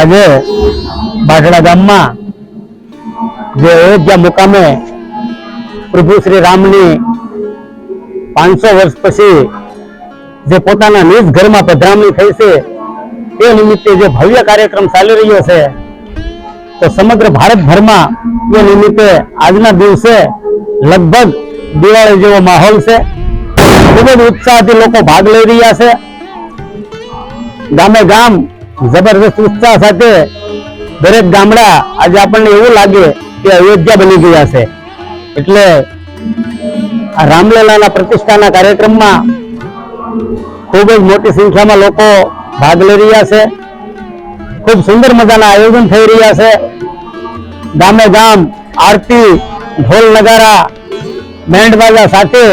આજે બાઢડા ગામમાં જે અયોધ્યા મુકામે પ્રભુ શ્રી રામની 500 વર્ષ પછી જે પોતાના નિજ ઘરમાં પધરામણી થઈ છે તે નિમિત્તે જે ભવ્ય કાર્યક્રમ ચાલી રહ્યો છે, તો સમગ્ર ભારતભરમાં એ નિમિત્તે આજના દિવસે લગભગ દિવાળી જેવો માહોલ છે। ખૂબ જ ઉત્સાહથી લોકો ભાગ લઈ રહ્યા છે। ગામે ગામ જબરદસ્ત ઉત્સાહ સાથે દરેક ગામડા આજે આપણને એવું લાગે કે અયોધ્યા બની ગયા છે। એટલે આ રામલલાના પ્રતિષ્ઠાના કાર્યક્રમમાં ખૂબ જ મોટી સંખ્યામાં લોકો ભાગ લઈ રહ્યા છે। ખૂબ સુંદર મજાના આયોજન થઈ રહ્યા છે। ગામે ગામ આરતી, ઢોલ નગારા, બેન્ડ બાજા સાથે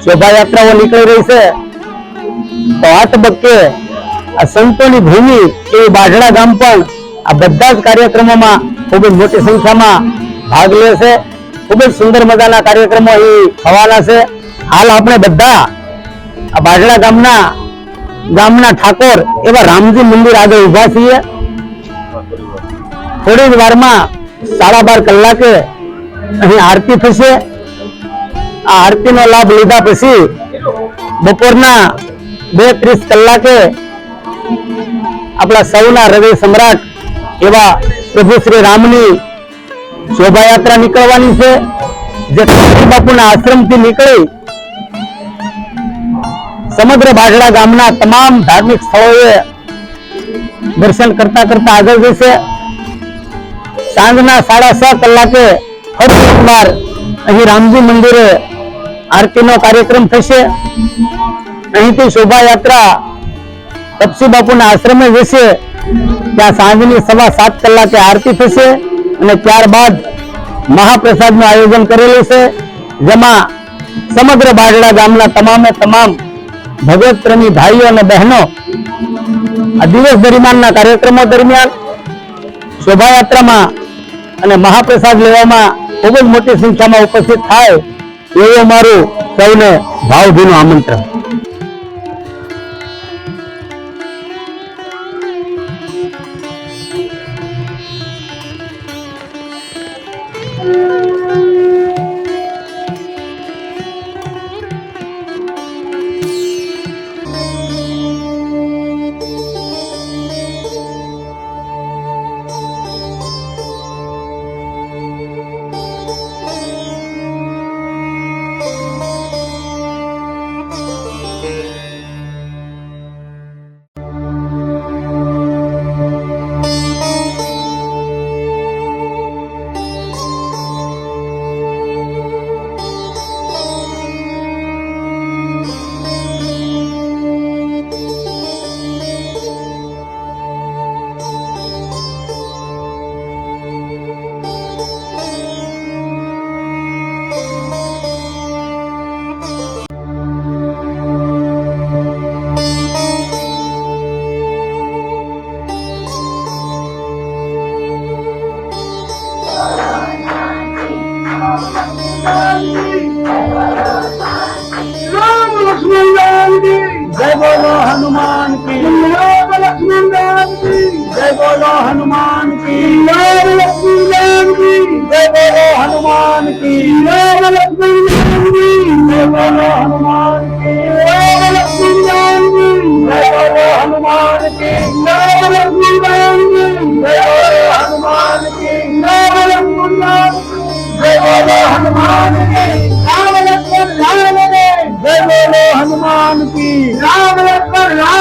શોભાયાત્રાઓ નીકળી રહી છે। તો આ તબક્કે આ સંતોની ભૂમિ એ બાઢડા ગામ પણ આ બધા જ કાર્યક્રમોમાં ખૂબ જ મોટી સંખ્યામાં ભાગ લે છે। ખૂબ જ સુંદર મજાના કાર્યક્રમો અહીં થવાના છે। હાલ આપણે બધા આ બાઢડા ગામના ઠાકોર એવા રામજી મંદિર આગળ ઉભા છીએ। થોડી જ વારમાં 12:30 કલાકે અહીં આરતી થશે। આ આરતીનો લાભ લીધા પછી બપોરના 2:30 કલાકે આપણા સૌના હૃદય સમ્રાટ એવા પ્રભુ શ્રી રામની શોભાયાત્રા નીકળવાની છે, જે તુલસી બાપુના આશ્રમથી નીકળી સમગ્ર બાઢડા ગામના તમામ ધાર્મિક સ્થળોએ દર્શન કરતા કરતા આગળ જશે। સાંજના 6:30 કલાકે ફરી એકવાર અહીં રામજી મંદિરે આરતીનો કાર્યક્રમ થશે। અહીંથી શોભાયાત્રા તપસી બાપુના આશ્રમે જશે, ત્યાં સાંજની 7:15 કલાકે આરતી થશે અને ત્યારબાદ મહાપ્રસાદનું આયોજન કરેલું છે, જેમાં સમગ્ર બાઢડા ગામના તમામે તમામ ભગવત પ્રેમી ભાઈઓ અને બહેનો આ દિવસ દરમિયાનના કાર્યક્રમો દરમિયાન શોભાયાત્રામાં અને મહાપ્રસાદ લેવામાં ખૂબ જ મોટી સંખ્યામાં ઉપસ્થિત થાય એવું મારું સૌને ભાવભીનું આમંત્રણ। जय बोलो हनुमान की, राम लक्ष्मण राम की, जय बोलो हनुमान की, राम लक्ष्मण राम की, जय बोलो हनुमान की, राम लक्ष्मण राम की, जय बोलो हनुमान की, राम लक्ष्मण राम की, जय बोलो हनुमान की, राम लक्ष्मण राम की, जय बोलो हनुमान की, राम लक्ष्मण राम की, जय बोलो हनुमान की, राम लक्ष्मण राम की, जय बोलो हनुमान की, राम लक्ष्मण राम